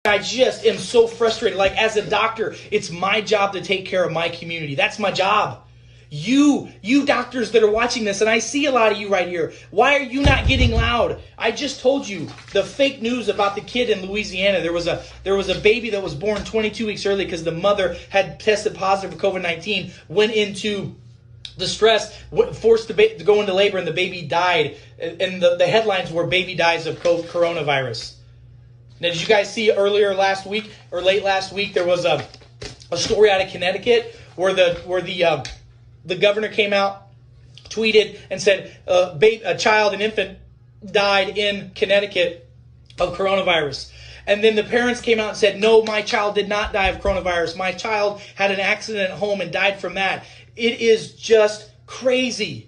I just am so frustrated. Like, as a doctor, it's my job to take care of my community. That's my job. You doctors that are watching this, and I see a lot of you right here, why are you not getting loud? I just told you the fake news about the kid in Louisiana. There was a baby that was born 22 weeks early because the mother had tested positive for COVID-19, went into distress, forced to go into labor, and the baby died. And the headlines were "Baby dies of coronavirus." Now, did you guys see earlier last week or late last week there was a story out of Connecticut where the governor came out, tweeted, and said a child, an infant, died in Connecticut of coronavirus. And then the parents came out and said, no, my child did not die of coronavirus. My child had an accident at home and died from that. It is just crazy.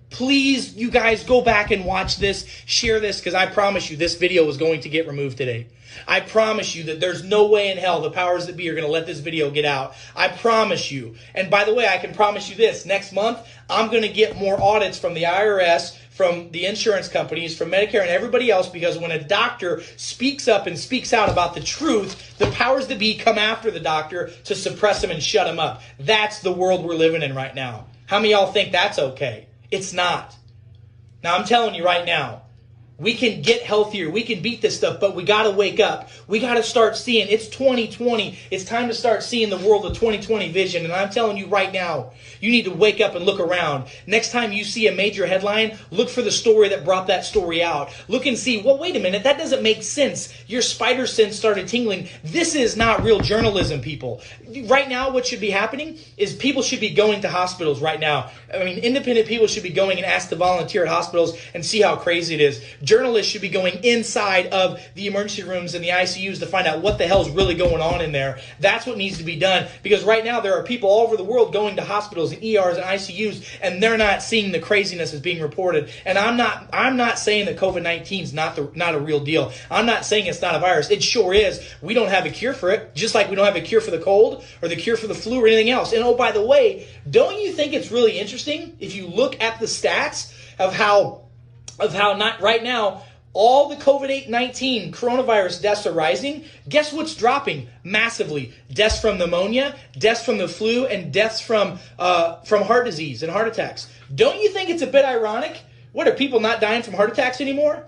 Please, you guys, go back and watch this, share this, because I promise you this video is going to get removed today. I promise you that there's no way in hell the powers that be are going to let this video get out. I promise you. And by the way, I can promise you this. Next month, I'm going to get more audits from the IRS, from the insurance companies, from Medicare, and everybody else, because when a doctor speaks up and speaks out about the truth, the powers that be come after the doctor to suppress him and shut him up. That's the world we're living in right now. How many of y'all think that's okay? It's not. Now, I'm telling you right now, we can get healthier. We can beat this stuff, but we got to wake up. We got to start seeing. It's 2020. It's time to start seeing the world of 2020 vision. And I'm telling you right now, you need to wake up and look around. Next time you see a major headline, look for the story that brought that story out. Look and see, well, wait a minute, that doesn't make sense. Your spider sense started tingling. This is not real journalism, people. Right now, what should be happening is people should be going to hospitals right now. I mean, independent people should be going and ask to volunteer at hospitals and see how crazy it is. Journalists should be going inside of the emergency rooms and the ICUs to find out what the hell is really going on in there. That's what needs to be done, because right now there are people all over the world going to hospitals and ERs and ICUs, and they're not seeing the craziness that's being reported. And I'm not saying that COVID-19 is not a real deal. I'm not saying it's not a virus. It sure is. We don't have a cure for it, just like we don't have a cure for the cold or the cure for the flu or anything else. And oh, by the way, don't you think it's really interesting if you look at the stats of how not right now all the COVID-19 coronavirus deaths are rising? Guess what's dropping massively? Deaths from pneumonia, deaths from the flu, and deaths from heart disease and heart attacks. Don't you think it's a bit ironic? What, are people not dying from heart attacks anymore?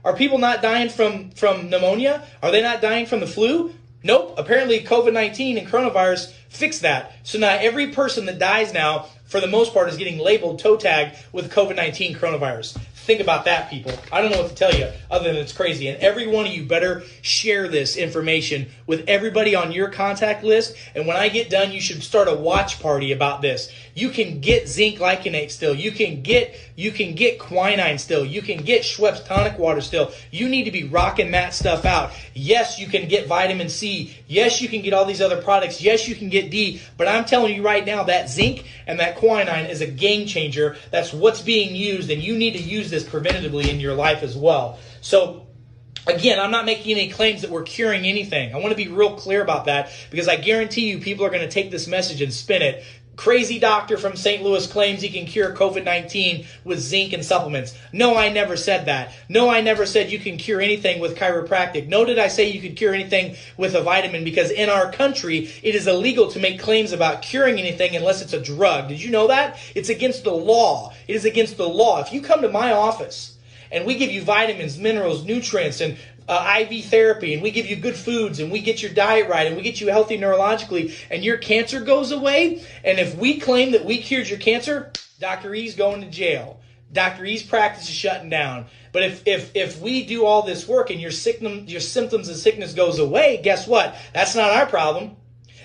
Are people not dying from pneumonia? Are they not dying from the flu? Nope. Apparently COVID-19 and coronavirus fixed that. So now every person that dies now, for the most part, is getting labeled, toe tagged with COVID-19 coronavirus. Think about that, people. I don't know what to tell you other than it's crazy. And every one of you better share this information with everybody on your contact list. And when I get done, you should start a watch party about this. You can get zinc glycinate still. You can get quinine still. You can get Schweppes tonic water still. You need to be rocking that stuff out. Yes, you can get vitamin C. Yes, you can get all these other products. Yes, you can get D. But I'm telling you right now, that zinc and that quinine is a game changer. That's what's being used, and you need to use this preventatively in your life as well. So again, I'm not making any claims that we're curing anything. I want to be real clear about that, because I guarantee you people are going to take this message and spin it. Crazy doctor from St. Louis claims he can cure COVID-19 with zinc and supplements. No, I never said that. No, I never said you can cure anything with chiropractic. No, did I say you could cure anything with a vitamin, because in our country, it is illegal to make claims about curing anything unless it's a drug. Did you know that? It's against the law. It is against the law. If you come to my office and we give you vitamins, minerals, nutrients, and IV therapy, and we give you good foods, and we get your diet right, and we get you healthy neurologically, and your cancer goes away, and if we claim that we cured your cancer, Dr. E's going to jail. Dr. E's practice is shutting down. But if we do all this work and your symptoms and sickness goes away, guess what? That's not our problem.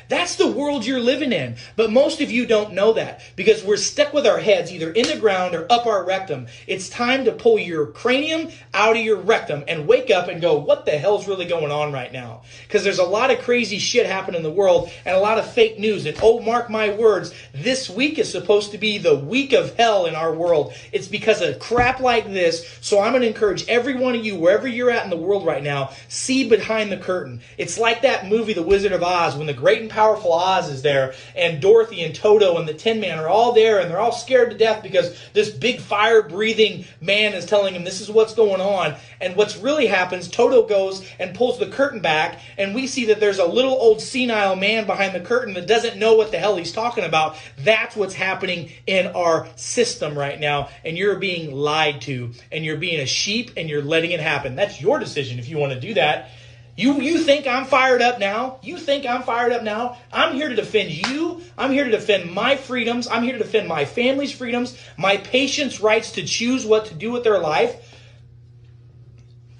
That's the world you're living in. But most of you don't know that, because we're stuck with our heads either in the ground or up our rectum. It's time to pull your cranium out of your rectum and wake up and go, what the hell's really going on right now? Because there's a lot of crazy shit happening in the world and a lot of fake news. And oh, mark my words, this week is supposed to be the week of hell in our world. It's because of crap like this. So I'm going to encourage every one of you, wherever you're at in the world right now, see behind the curtain. It's like that movie, The Wizard of Oz, when the great and powerful Oz is there, and Dorothy and Toto and the Tin Man are all there, and they're all scared to death because this big fire-breathing man is telling them this is what's going on. And what's really happens, Toto goes and pulls the curtain back, and we see that there's a little old senile man behind the curtain that doesn't know what the hell he's talking about. That's what's happening in our system right now, and you're being lied to, and you're being a sheep, and you're letting it happen. That's your decision if you want to do that. You think I'm fired up now? You think I'm fired up now? I'm here to defend you. I'm here to defend my freedoms. I'm here to defend my family's freedoms, my patients' rights to choose what to do with their life.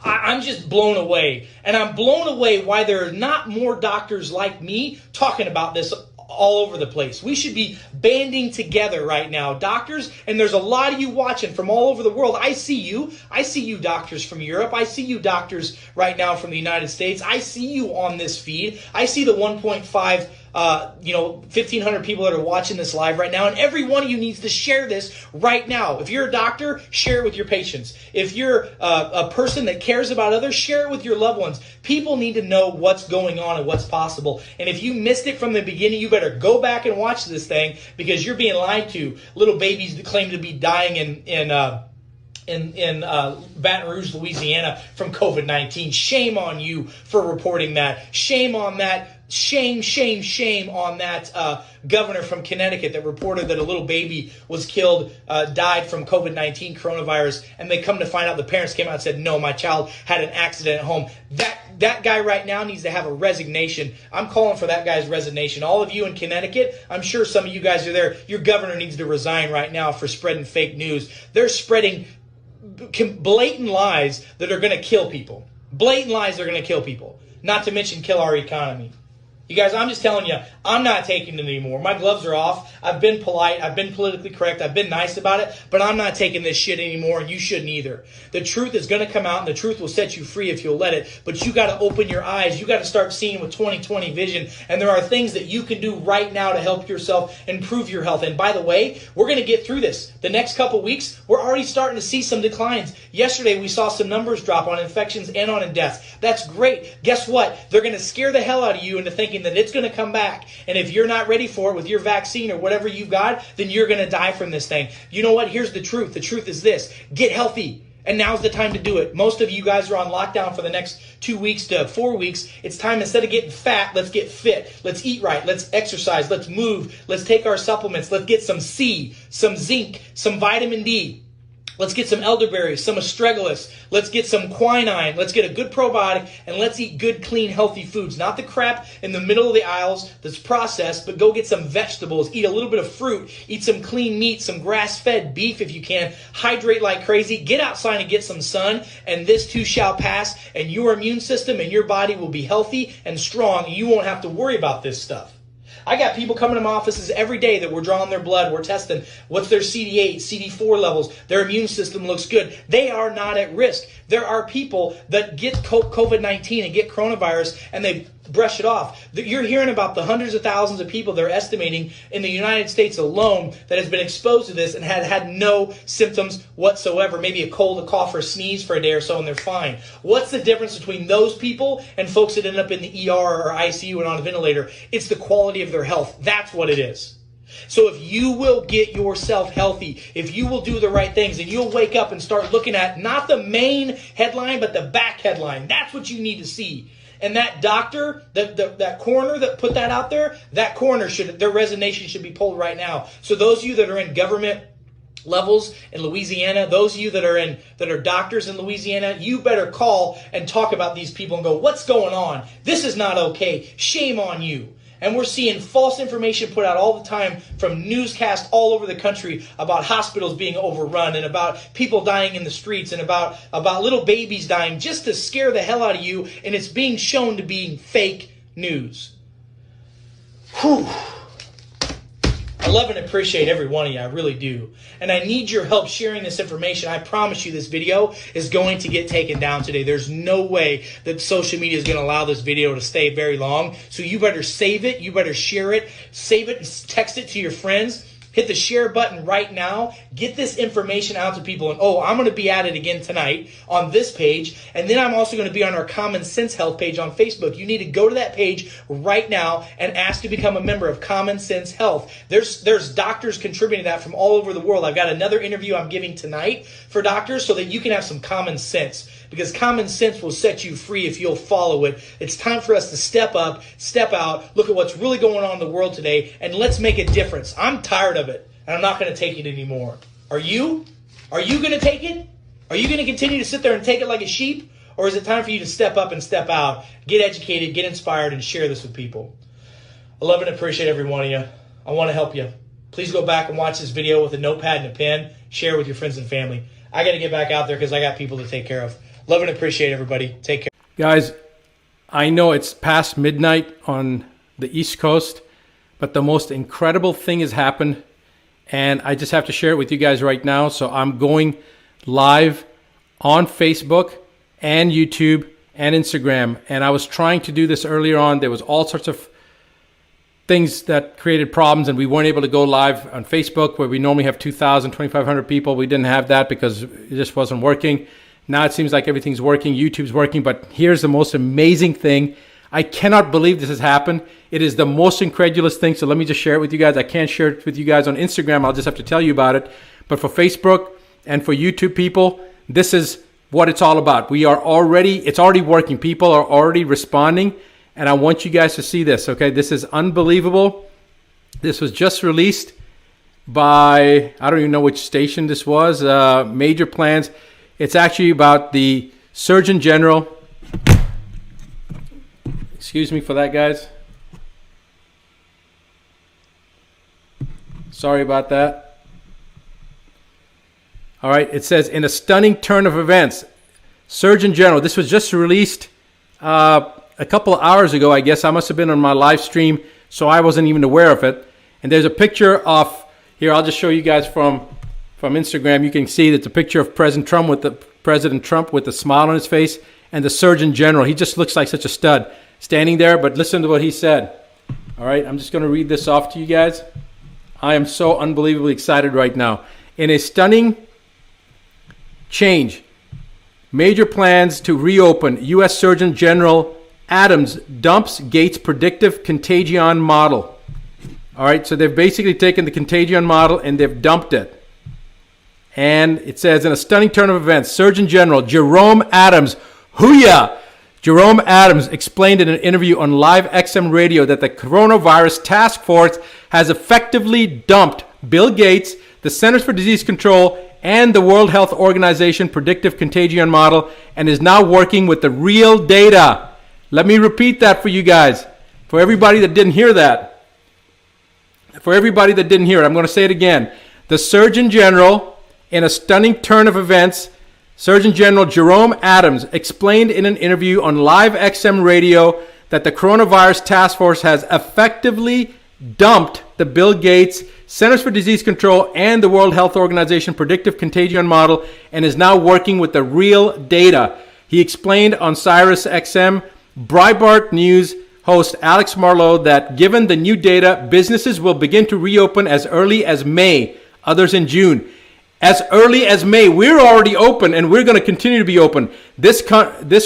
I'm just blown away. And I'm blown away why there are not more doctors like me talking about this all over the place. We should be banding together right now, doctors, and there's a lot of you watching from all over the world. I see you. I see you doctors from Europe. I see you doctors right now from the United States. I see you on this feed. I see the 1.5 1,500 people that are watching this live right now, and every one of you needs to share this right now. If you're a doctor, share it with your patients. If you're a person that cares about others, share it with your loved ones. People need to know what's going on and what's possible. And if you missed it from the beginning, you better go back and watch this thing because you're being lied to. Little babies that claim to be dying in Baton Rouge, Louisiana from COVID-19. Shame on you for reporting that. Shame on that. Shame on that governor from Connecticut that reported that a little baby was killed, died from COVID-19 coronavirus, and they come to find out the parents came out and said, no, my child had an accident at home. That guy right now needs to have a resignation. I'm calling for that guy's resignation. All of you in Connecticut, I'm sure some of you guys are there. Your governor needs to resign right now for spreading fake news. They're spreading blatant lies that are going to kill people. Blatant lies that are going to kill people. Not to mention kill our economy. You guys, I'm just telling you, I'm not taking it anymore. My gloves are off. I've been polite. I've been politically correct. I've been nice about it. But I'm not taking this shit anymore, and you shouldn't either. The truth is going to come out, and the truth will set you free if you'll let it. But you got to open your eyes. You got to start seeing with 20/20 vision. And there are things that you can do right now to help yourself improve your health. And by the way, we're going to get through this. The next couple weeks, we're already starting to see some declines. Yesterday, we saw some numbers drop on infections and on deaths. That's great. Guess what? They're going to scare the hell out of you into thinking that it's going to come back. And if you're not ready for it with your vaccine or whatever you've got, then you're going to die from this thing. You know what? Here's the truth. The truth is this. Get healthy. And now's the time to do it. Most of you guys are on lockdown for the next 2 weeks to 4 weeks. It's time, instead of getting fat, let's get fit. Let's eat right. Let's exercise. Let's move. Let's take our supplements. Let's get some C, some zinc, some vitamin D. Let's get some elderberries, some astragalus. Let's get some quinine. Let's get a good probiotic, and let's eat good, clean, healthy foods. Not the crap in the middle of the aisles that's processed, but go get some vegetables. Eat a little bit of fruit. Eat some clean meat, some grass-fed beef if you can. Hydrate like crazy. Get outside and get some sun, and this too shall pass, and your immune system and your body will be healthy and strong, and you won't have to worry about this stuff. I got people coming to my offices every day that we're drawing their blood. We're testing what's their CD8, CD4 levels. Their immune system looks good. They are not at risk. There are people that get COVID-19 and get coronavirus and they brush it off. You're hearing about the hundreds of thousands of people they're estimating in the United States alone that has been exposed to this and had no symptoms whatsoever. Maybe a cold, a cough, or a sneeze for a day or so and they're fine. What's the difference between those people and folks that end up in the ER or ICU and on a ventilator? It's the quality of their health. That's what it is. So if you will get yourself healthy, if you will do the right things, and you'll wake up and start looking at not the main headline, but the back headline, that's what you need to see. And that doctor, that coroner that put that out there, that coroner their resignation should be pulled right now. So those of you that are in government levels in Louisiana, those of you that are doctors in Louisiana, you better call and talk about these people and go, what's going on? This is not okay. Shame on you. And we're seeing false information put out all the time from newscasts all over the country about hospitals being overrun and about people dying in the streets and about little babies dying just to scare the hell out of you. And it's being shown to be fake news. Whew. I love and appreciate every one of you. I really do. And I need your help sharing this information. I promise you this video is going to get taken down today. There's no way that social media is going to allow this video to stay very long. So you better save it. You better share it. Save it and text it to your friends. Hit the share button right now. Get this information out to people. And I'm going to be at it again tonight on this page. And then I'm also going to be on our Common Sense Health page on Facebook. You need to go to that page right now and ask to become a member of Common Sense Health. There's doctors contributing to that from all over the world. I've got another interview I'm giving tonight for doctors so that you can have some common sense, because common sense will set you free if you'll follow it. It's time for us to step up, step out, look at what's really going on in the world today, and let's make a difference. I'm tired of it, and I'm not going to take it anymore. Are you? Are you going to take it? Are you going to continue to sit there and take it like a sheep? Or is it time for you to step up and step out, get educated, get inspired, and share this with people? I love and appreciate every one of you. I want to help you. Please go back and watch this video with a notepad and a pen. Share with your friends and family. I got to get back out there because I got people to take care of. Love and appreciate everybody. Take care. Guys, I know it's past midnight on the East Coast, but the most incredible thing has happened, and I just have to share it with you guys right now. So I'm going live on Facebook and YouTube and Instagram, and I was trying to do this earlier on. There was all sorts of things that created problems, and we weren't able to go live on Facebook where we normally have 2,000, 2,500 people. We didn't have that because it just wasn't working. Now it seems like everything's working. YouTube's working, but here's the most amazing thing. I cannot believe this has happened. It is the most incredulous thing, so let me just share it with you guys. I can't share it with you guys on Instagram. I'll just have to tell you about it. But for Facebook and for YouTube people, this is what it's all about. It's already working. People are already responding, and I want you guys to see this, okay? This is unbelievable. This was just released by, I don't even know which station this was, Major Plans. It's actually about the Surgeon General. Excuse me for that, guys. Sorry about that. All right, it says, in a stunning turn of events, Surgeon General, this was just released a couple of hours ago, I guess. I must have been on my live stream, so I wasn't even aware of it. And there's a picture of, here, I'll just show you guys from Instagram. You can see that's a picture of President Trump with a smile on his face, and the Surgeon General. He just looks like such a stud standing there, but listen to what he said. All right, I'm just going to read this off to you guys. I am so unbelievably excited right now. In a stunning change, major plans to reopen, U.S. Surgeon General Adams dumps Gates' predictive contagion model. All right, so they've basically taken the contagion model and they've dumped it. And it says, in a stunning turn of events, Surgeon General Jerome Adams, Jerome Adams explained in an interview on Live XM Radio that the coronavirus task force has effectively dumped Bill Gates, the Centers for Disease Control, and the World Health Organization predictive contagion model, and is now working with the real data. Let me repeat that for you guys. For everybody that didn't hear that. For everybody that didn't hear it, I'm going to say it again. The Surgeon General, in a stunning turn of events, Surgeon General Jerome Adams explained in an interview on Live XM Radio that the coronavirus task force has effectively dumped the Bill Gates, Centers for Disease Control, and the World Health Organization predictive contagion model, and is now working with the real data. He explained on Sirius XM, Breitbart News host Alex Marlow that given the new data, businesses will begin to reopen as early as May, others in June. As early as May, we're already open and we're going to continue to be open. This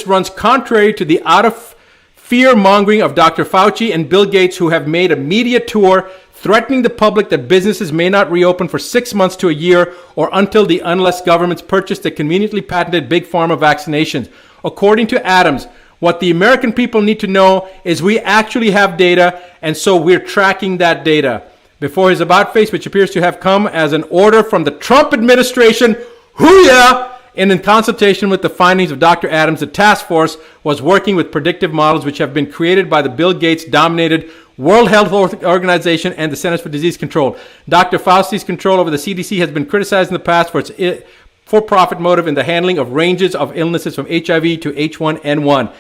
runs contrary to the out of fear-mongering of Dr. Fauci and Bill Gates, who have made a media tour threatening the public that businesses may not reopen for 6 months to a year or unless governments purchase the conveniently patented big-pharma vaccinations. According to Adams, what the American people need to know is we actually have data, and so we're tracking that data. Before his about face, which appears to have come as an order from the Trump administration, and in consultation with the findings of Dr. Adams, the task force was working with predictive models which have been created by the Bill Gates-dominated World Health Organization and the Centers for Disease Control. Dr. Fauci's control over the CDC has been criticized in the past for its for-profit motive in the handling of ranges of illnesses from HIV to H1N1.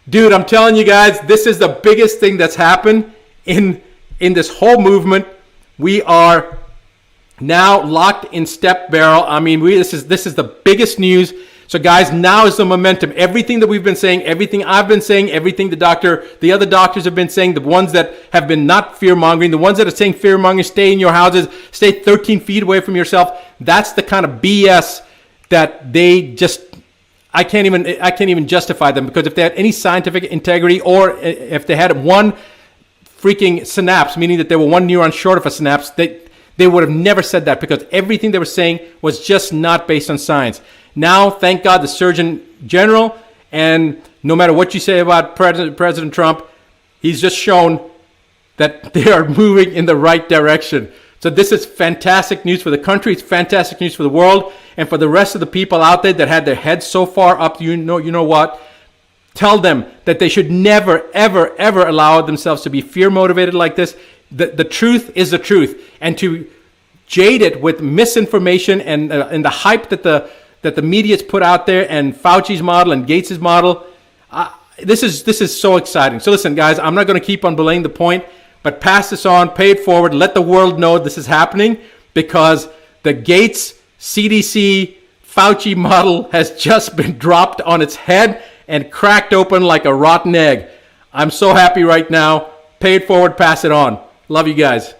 Dude, I'm telling you guys, this is the biggest thing that's happened in this whole movement. We are now locked in step barrel. I mean, this is the biggest news. So guys, now is the momentum. Everything that we've been saying, everything I've been saying, everything the other doctors have been saying, the ones that have been not fear-mongering, the ones that are saying fear-mongering, stay in your houses, stay 13 feet away from yourself, that's the kind of BS that they just, I can't even justify them, because if they had any scientific integrity, or if they had one freaking synapse, meaning that they were one neuron short of a synapse, they would have never said that, because everything they were saying was just not based on science. Now, thank God, the Surgeon General, and no matter what you say about President Trump, he's just shown that they are moving in the right direction. So this is fantastic news for the country. It's fantastic news for the world, and for the rest of the people out there that had their heads so far up. You know what? Tell them that they should never, ever, ever allow themselves to be fear motivated like this. The truth is the truth, and to jade it with misinformation and the hype that the media's put out there, and Fauci's model and Gates's model. This is so exciting. So listen, guys, I'm not going to keep on belaying the point, but pass this on, pay it forward, let the world know this is happening, because the Gates CDC Fauci model has just been dropped on its head and cracked open like a rotten egg. I'm so happy right now. Pay it forward, pass it on. Love you guys.